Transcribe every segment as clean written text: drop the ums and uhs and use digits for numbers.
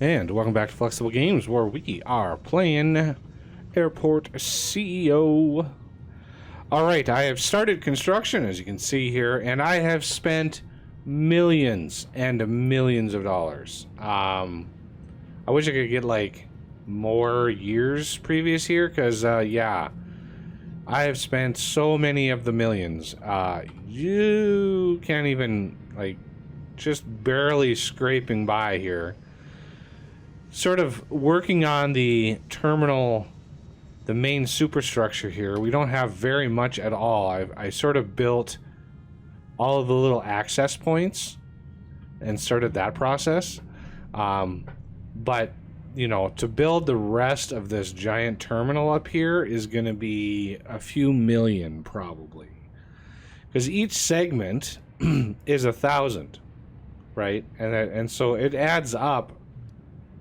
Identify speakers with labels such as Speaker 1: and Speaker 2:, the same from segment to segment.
Speaker 1: And welcome back to Flexible Games, where we are playing Airport CEO. Alright, I have started construction, as you can see here, and I have spent millions and millions of dollars. I wish I could get, like, more years previous here, because, yeah, I have spent so many of the millions. You can't even, like, just barely scraping by here. Sort of working on the terminal, the main superstructure here. We don't have very much at all. I sort of built all of the little access points and started that process. But, you know, to build the rest of this giant terminal up here is going to be a few million probably. Because each segment is 1,000, right? And so it adds up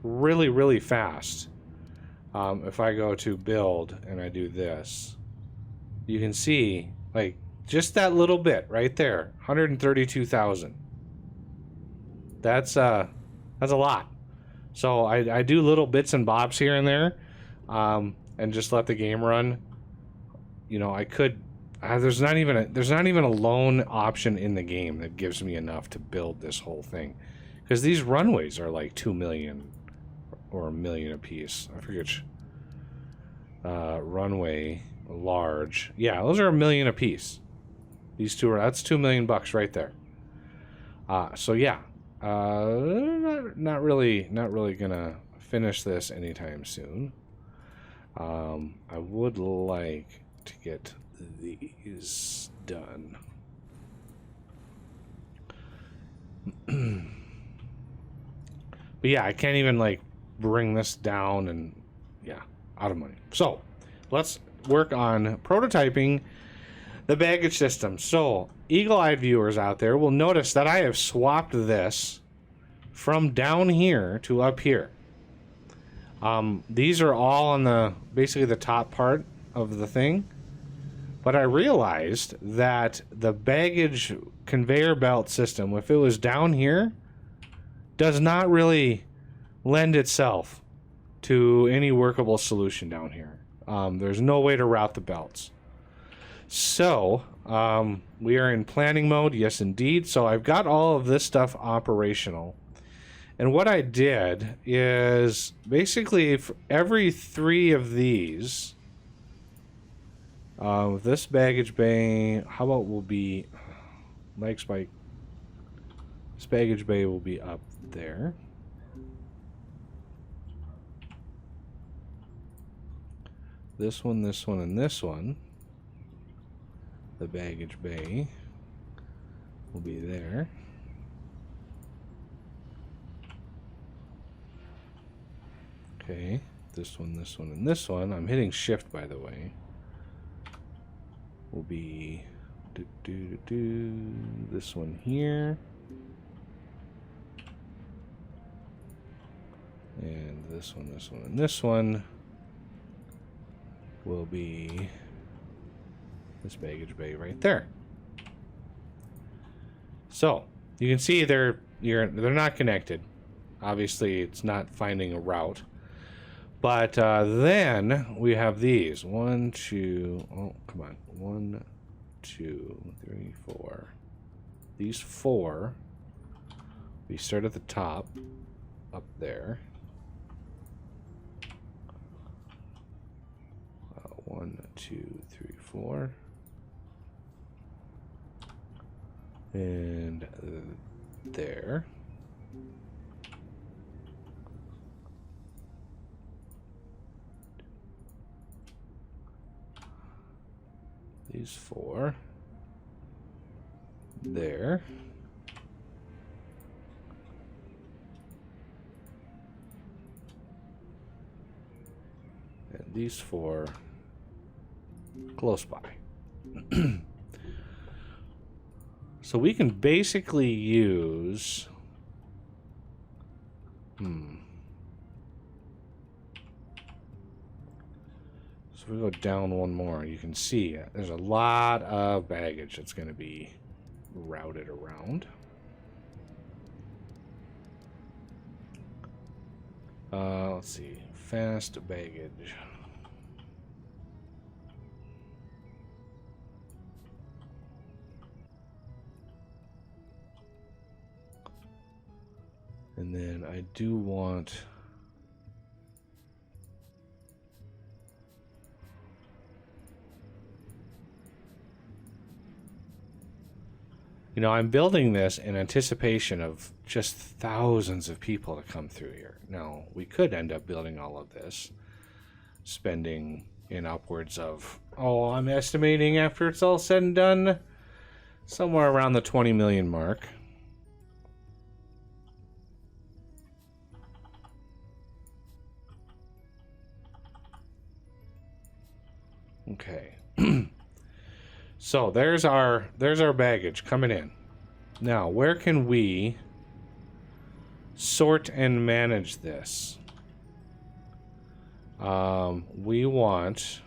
Speaker 1: really fast. If I go to build and I do this, you can see like just that little bit right there, 132,000. That's a lot. So I do little bits and bobs here and there, and just let the game run. You know, I could. There's not even a loan option in the game that gives me enough to build this whole thing, because these runways are like 2 million. Or $1 million a piece. I forget. Runway large. Yeah, those are $1 million a piece. These two are. That's $2 million right there. So yeah, not really gonna finish this anytime soon. I would like to get these done. But yeah, I can't even like bring this down, and yeah, out of money. So let's work on prototyping the baggage system. So eagle-eyed viewers out there will notice that I have swapped this from down here to up here. These are all on the basically the top part of the thing, but I realized that the baggage conveyor belt system, if it was down here, does not really lend itself to any workable solution down here. There's no way to route the belts. So we are in planning mode, yes indeed. So I've got all of this stuff operational, and what I did is basically for every 3 of these, this baggage bay, how about will be leg spike, this baggage bay will be up there. This one, and this one. The baggage bay will be there. Okay, this one, and this one. I'm hitting shift, by the way. Will be this one here. And this one, and this one will be this baggage bay right there. So you can see they're not connected. Obviously, it's not finding a route. But then we have these 1, 2. Oh, come on! 1, 2, 3, 4. These 4. We start at the top, up there. 1, 2, 3, 4, and there. These 4 there. And these 4 close by. So we can basically use so if we go down one more, you can see there's a lot of baggage that's going to be routed around. Let's see. Fast baggage. And then I do want... You know, I'm building this in anticipation of just thousands of people to come through here. Now, we could end up building all of this, spending in upwards of, I'm estimating after it's all said and done, somewhere around the 20 million mark. Okay. So there's our baggage coming in. Now, where can we sort and manage this? We want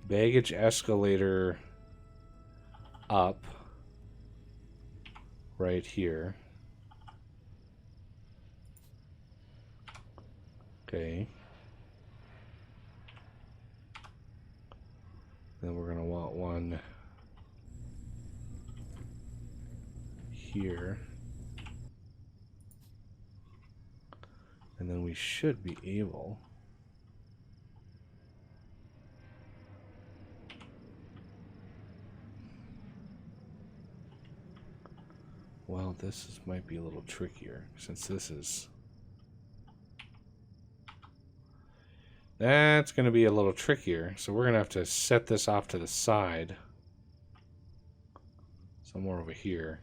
Speaker 1: baggage escalator up right here. Okay. Then we're going to want one here. And then we should be able well, this might be a little trickier since this is that's going to be a little trickier. So we're going to have to set this off to the side. Somewhere over here.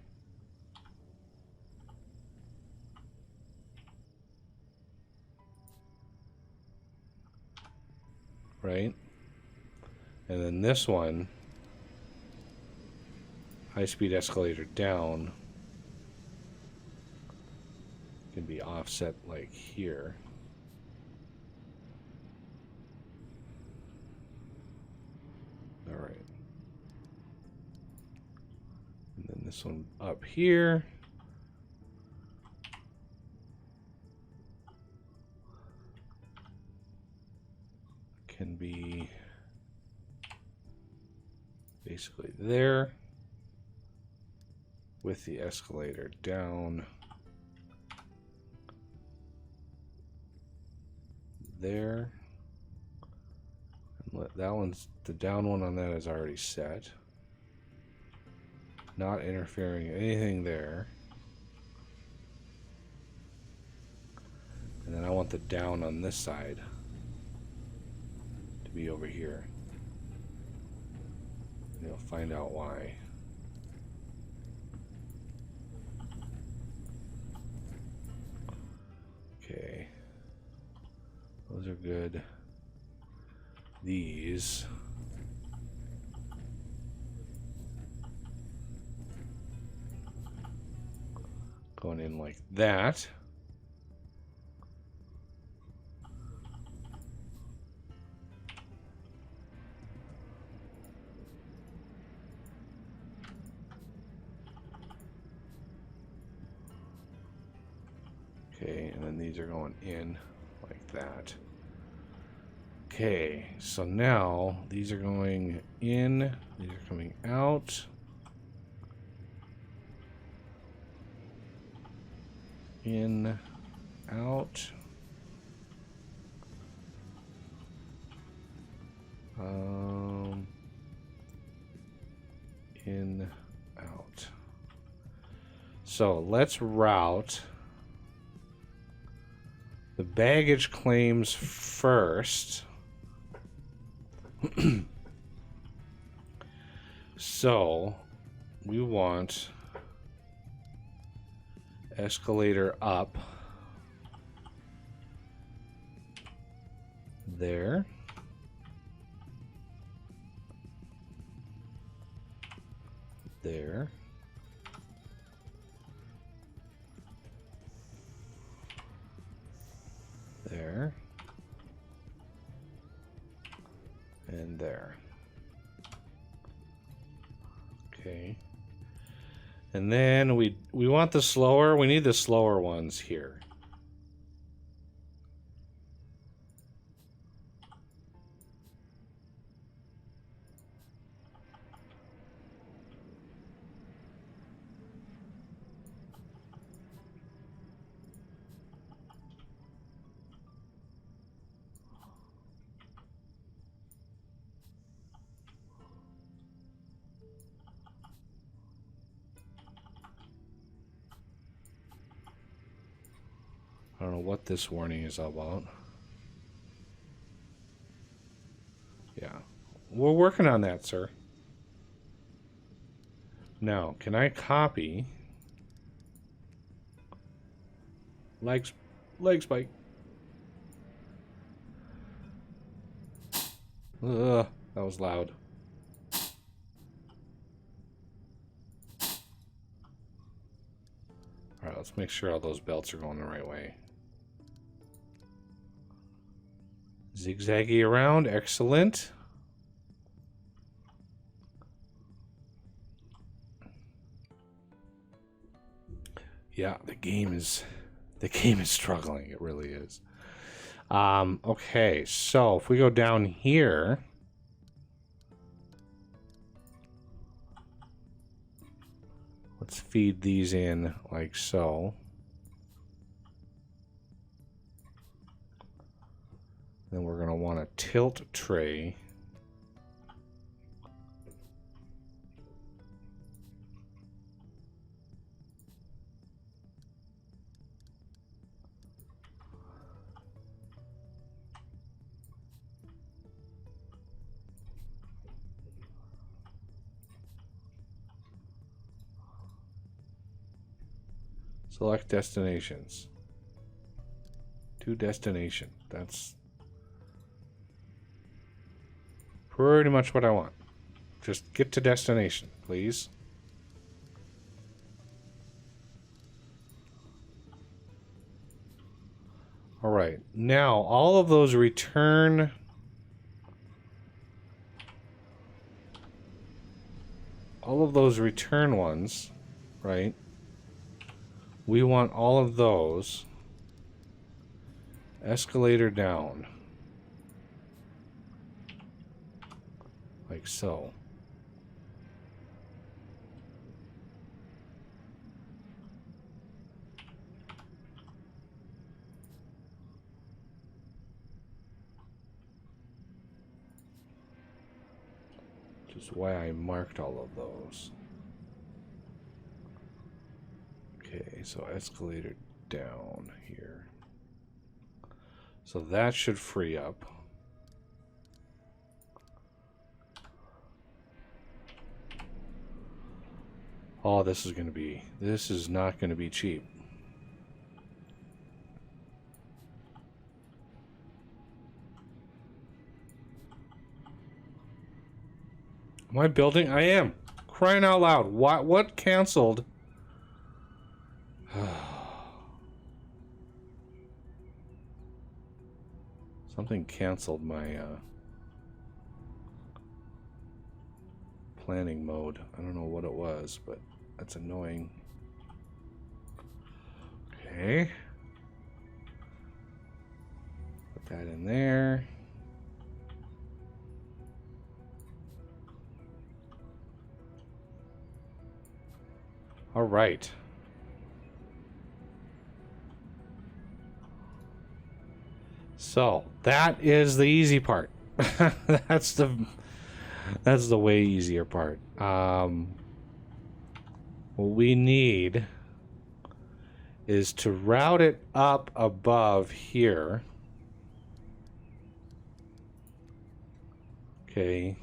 Speaker 1: Right? And then this one, high-speed escalator down, can be offset like here. All right. And then this one up here. Can be basically there with the escalator down there. That one's, the down one on that is already set. Not interfering anything there. And then I want the down on this side to be over here. And you'll find out why. Okay. Those are good. These going in like that. Okay, and then these are going in like that. Okay, so now these are going in, these are coming out. In, out. In, out. So let's route the baggage claims first. So we want escalator up there. There. There. And there. Okay. And then we want the slower, we need the slower ones here. I don't know what this warning is all about. Yeah. We're working on that, sir. Now, can I copy? Leg spike. Ugh, that was loud. Alright, let's make sure all those belts are going the right way. Zigzaggy around, excellent. Yeah, the game is struggling. It really is. Okay, so if we go down here, let's feed these in like so. Then we're going to want a tilt tray. Select destinations. To destination. That's pretty much what I want. Just get to destination, please. All right. Now, all of those return... all of those return ones, right? We want all of those. Escalator down. Like so. Which is why I marked all of those. Okay, so escalator down here. So that should free up. Oh, this is not going to be cheap. Am I building? I am. Crying out loud. What canceled? Something canceled my planning mode. I don't know what it was, but that's annoying. Okay. Put that in there. All right. So that is the easy part. that's the way easier part. What we need is to route it up above here. Okay.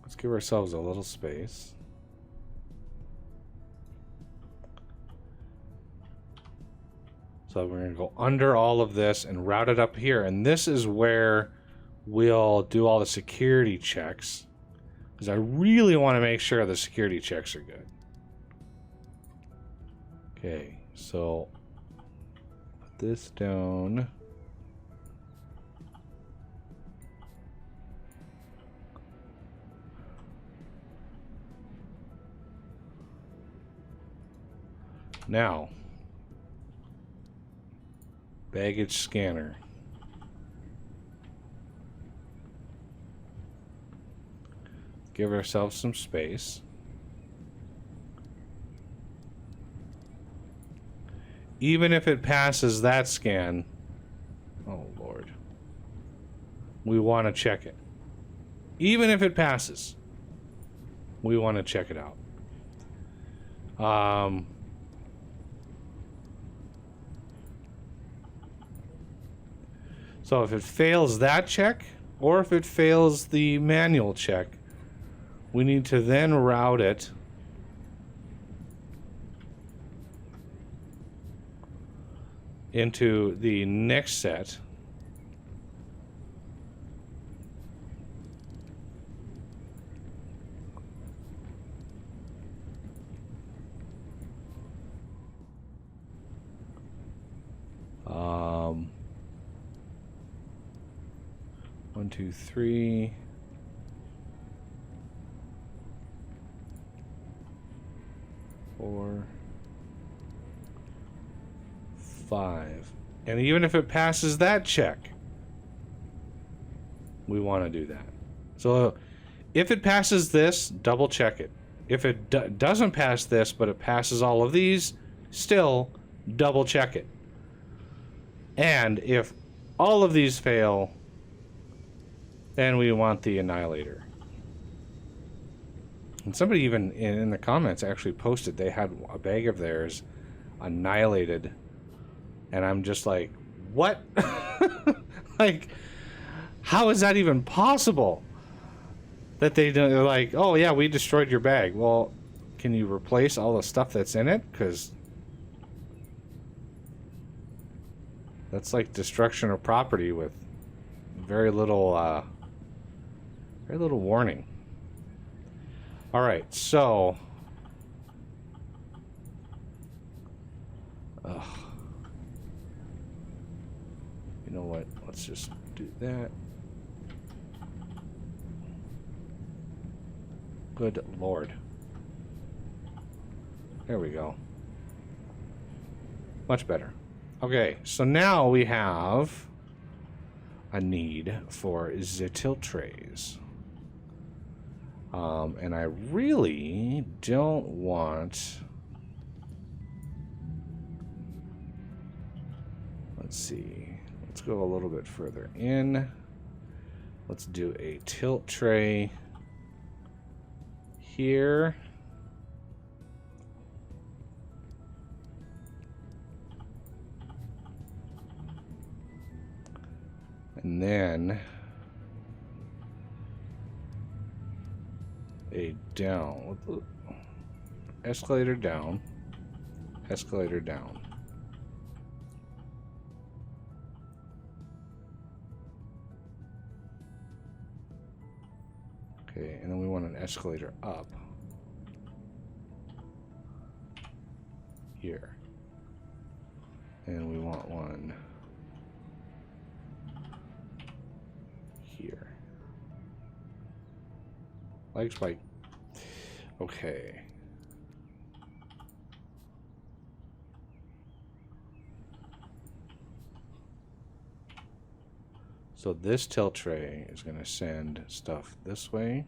Speaker 1: Let's give ourselves a little space. So we're going to go under all of this and route it up here. And this is where we'll do all the security checks. Because I really want to make sure the security checks are good. Okay, so put this down. Now, baggage scanner. Give ourselves some space. Even if it passes that scan, oh Lord, we want to check it. Even if it passes, we want to check it out. So if it fails that check, or if it fails the manual check, we need to then route it into the next set. One, two, three. 4, 5. And even if it passes that check, we want to do that. So if it passes this, double check it. If it doesn't pass this, but it passes all of these, still double check it. And if all of these fail, then we want the annihilator. And somebody even in the comments actually posted they had a bag of theirs annihilated. And I'm just like, what? Like, how is that even possible? That they're like, oh yeah, we destroyed your bag. Well, can you replace all the stuff that's in it? Because that's like destruction of property with very little warning. All right, so you know what? Let's just do that. Good Lord. There we go. Much better. Okay, so now we have a need for the tilt trays. And I really don't want... Let's see. Let's go a little bit further in. Let's do a tilt tray here. And then a down. Escalator down. Escalator down. Okay, and then we want an escalator up. Here. And we want one here. Leg spike. Okay. So this tilt tray is going to send stuff this way.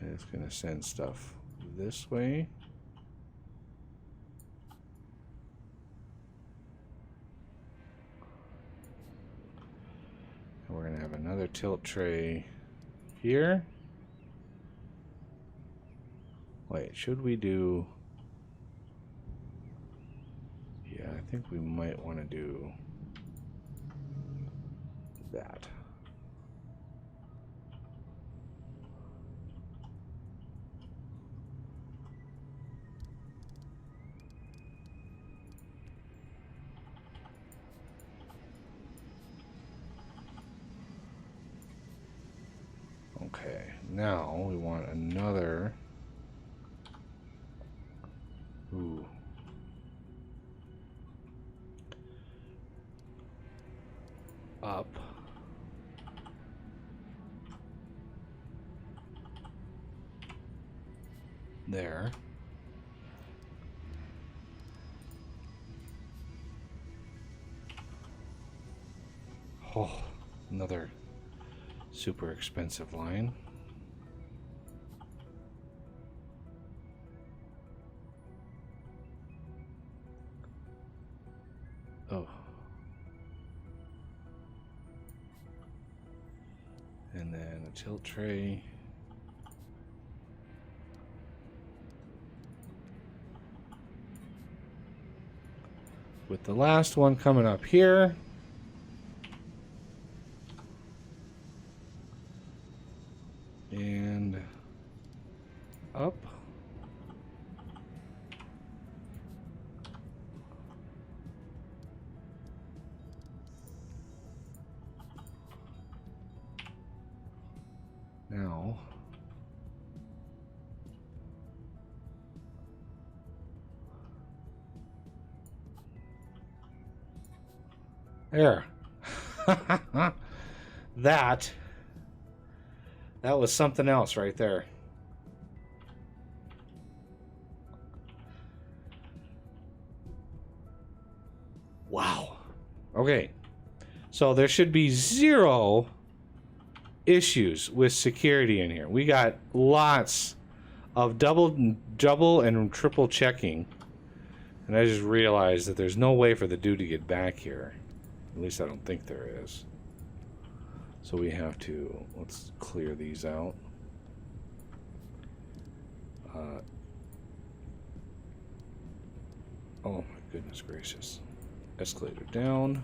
Speaker 1: And it's going to send stuff this way. And we're going to have another tilt tray here. Wait, should we do... Yeah, I think we might want to do that. Okay, now we want another. Ooh. Up. there. Oh, another super expensive line. Oh. And then a tilt tray. With the last one coming up here. And up. Now, there. That was something else right there. Wow. Okay. So there should be 0 issues with security in here. We got lots of double and triple checking. And I just realized that there's no way for the dude to get back here. At least I don't think there is. So we have to, let's clear these out. Oh my goodness gracious. Escalator down.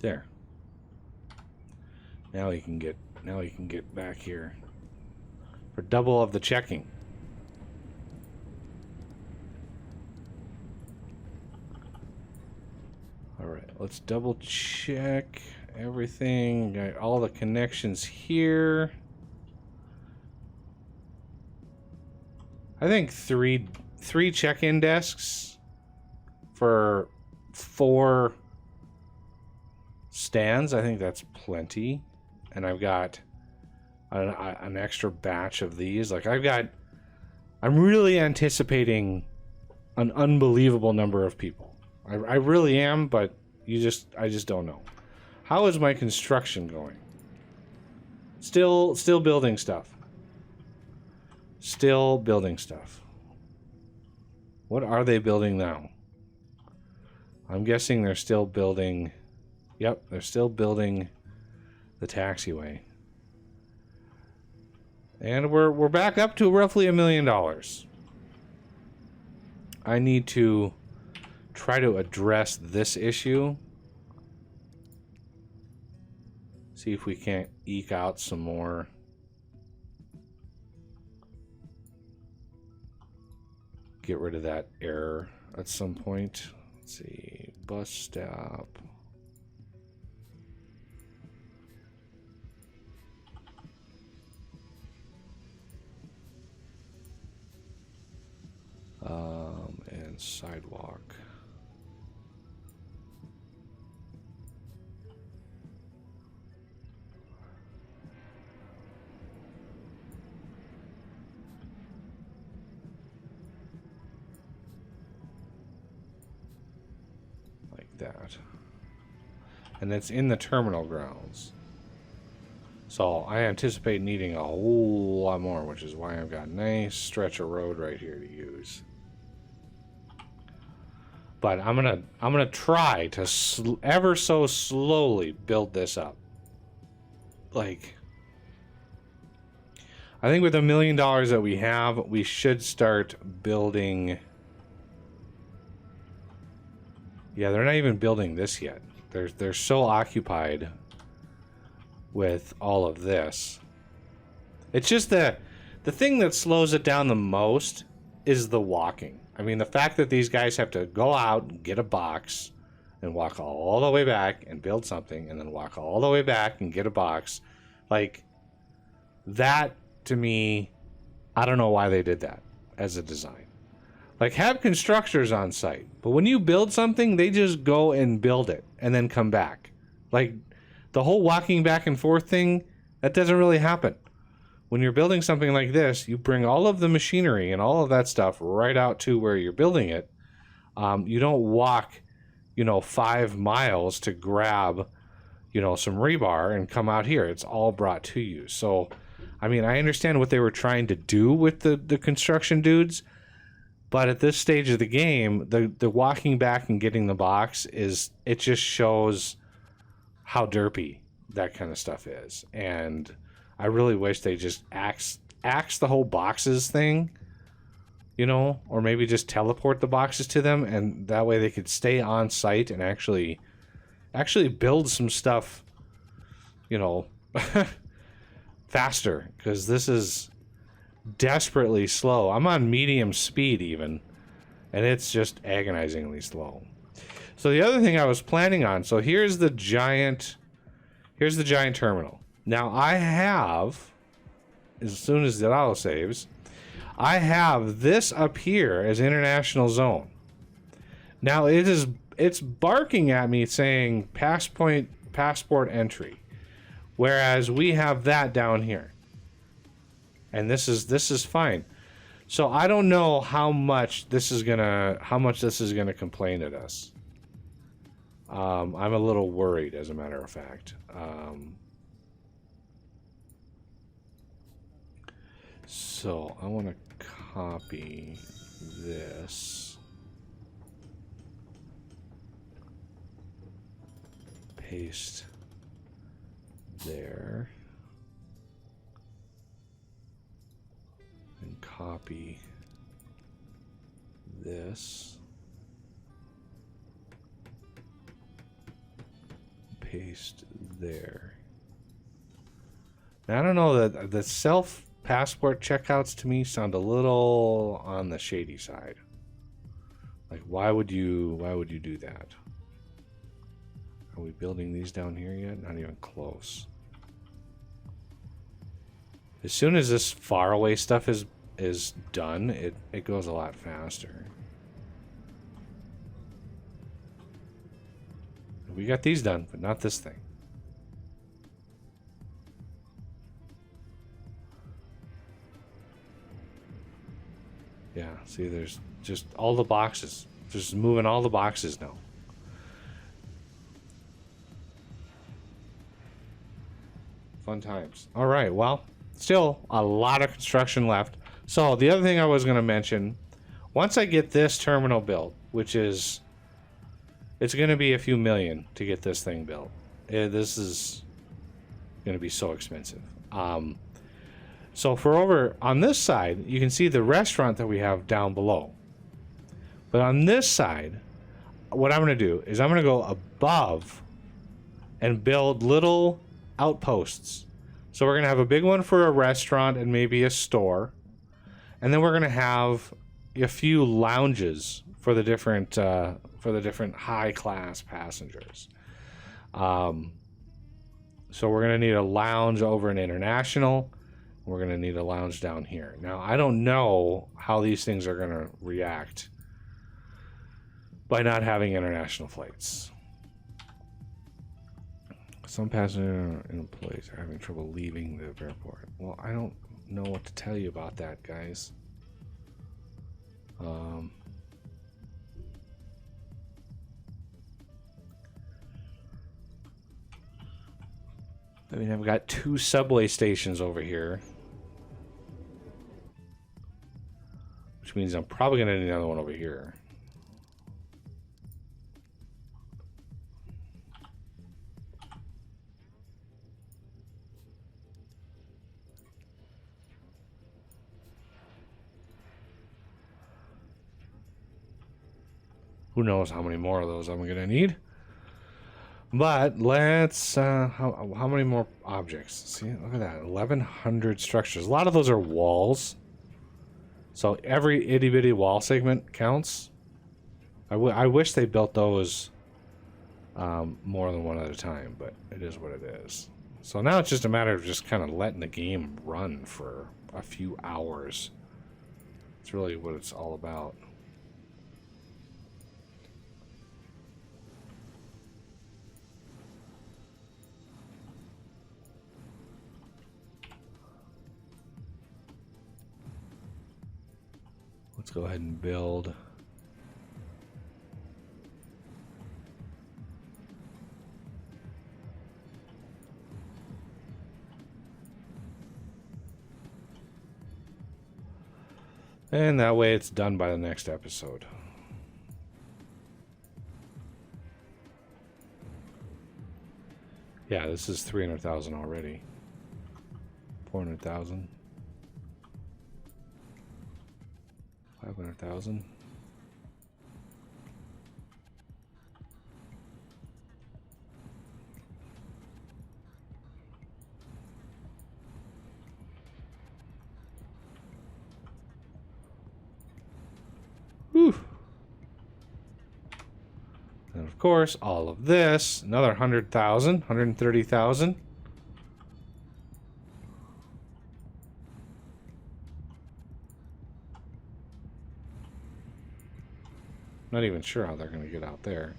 Speaker 1: There. Now he can get back here for double of the checking. All right, let's double check everything. Got all the connections here. I think three check-in desks for 4 stands. I think that's plenty. And I've got an extra batch of these. Like I'm really anticipating an unbelievable number of people. I really am, but I just don't know. How is my construction going? Still building stuff. Still building stuff. What are they building now? I'm guessing they're still building. Yep, they're still building the taxiway. And we're back up to roughly $1 million. I need to try to address this issue. See if we can't eke out some more. Get rid of that error at some point. Let's see, bus stop. And sidewalk. Like that. And it's in the terminal grounds. So I anticipate needing a whole lot more, which is why I've got a nice stretch of road right here to use. But I'm gonna try to ever so slowly build this up. Like, I think with $1 million that we have, we should start building. Yeah, they're not even building this yet. They're so occupied with all of this. It's just the thing that slows it down the most is the walking. I mean, the fact that these guys have to go out and get a box and walk all the way back and build something and then walk all the way back and get a box. Like, that to me I don't know why they did that as a design. Like, have constructors on site, but when you build something, they just go and build it and then come back. Like, the whole walking back and forth thing, that doesn't really happen. When you're building something like this, you bring all of the machinery and all of that stuff right out to where you're building it. You don't walk, 5 miles to grab, some rebar and come out here. It's all brought to you. So, I mean, I understand what they were trying to do with the construction dudes, but at this stage of the game, the walking back and getting the box it just shows how derpy that kind of stuff is. And I really wish they just axe the whole boxes thing, or maybe just teleport the boxes to them, and that way they could stay on site and actually build some stuff, faster, because this is desperately slow. I'm on medium speed even, and it's just agonizingly slow. So the other thing I was planning on, so here's the giant terminal. Now I have, as soon as it auto saves, I have this up here as international zone. Now it's barking at me saying passport entry, whereas we have that down here. And this is fine. So I don't know how much this is gonna complain at us. I'm a little worried, as a matter of fact. So I want to copy this, paste there, and copy this, paste there. Now, I don't know, that the self passport checkouts to me sound a little on the shady side. Like, why would you do that? Are we building these down here yet? Not even close. As soon as this faraway stuff is done, it goes a lot faster. We got these done, but not this thing. Yeah, see, there's just all the boxes. Just moving all the boxes now. Fun times. All right, well, still a lot of construction left. So the other thing I was going to mention, once I get this terminal built, which is, it's going to be a few million to get this thing built. This is going to be so expensive. So for over on this side, you can see the restaurant that we have down below. But on this side, what I'm going to do is I'm going to go above and build little outposts. So we're going to have a big one for a restaurant and maybe a store. And then we're going to have a few lounges for the different high class passengers. So we're going to need a lounge over in International. We're going to need a lounge down here. Now, I don't know how these things are going to react by not having international flights. Some passengers and employees are having trouble leaving the airport. Well, I don't know what to tell you about that, guys. I mean, I've got 2 subway stations over here, which means I'm probably going to need another one over here. Who knows how many more of those I'm going to need. But let's, how many more objects? See, look at that, 1,100 structures. A lot of those are walls. So every itty bitty wall segment counts. I wish they built those more than one at a time, but it is what it is. So now it's just a matter of just kind of letting the game run for a few hours. It's really what it's all about. Let's go ahead and build. And that way it's done by the next episode. Yeah, this is 300,000 already. 400,000. 500,000. Whew. And of course, all of this, another 100,000, 130,000. Not even sure how they're going to get out there.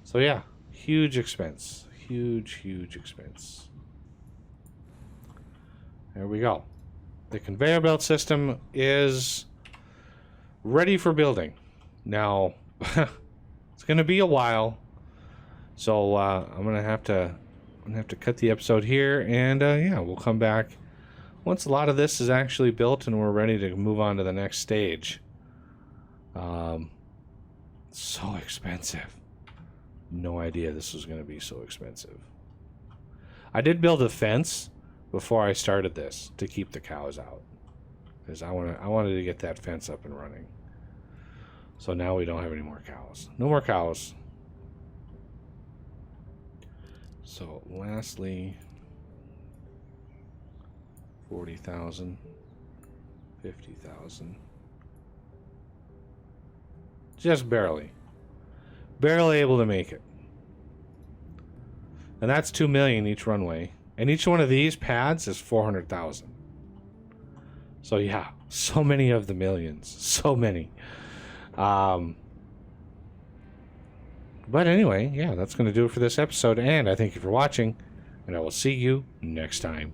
Speaker 1: So yeah, huge expense. Huge expense. There we go. The conveyor belt system is ready for building. Now, it's going to be a while. So I'm going to have to cut the episode here, and yeah, we'll come back once a lot of this is actually built and we're ready to move on to the next stage. So expensive. No idea this was going to be so expensive. I did build a fence before I started this to keep the cows out, because I wanted to get that fence up and running. So now we don't have any more cows. No more cows. So lastly, 40,000, 50,000. Just barely able to make it. And that's 2 million each runway. And each one of these pads is 400,000. So yeah, so many of the millions. So many. But anyway, yeah, that's going to do it for this episode. And I thank you for watching. And I will see you next time.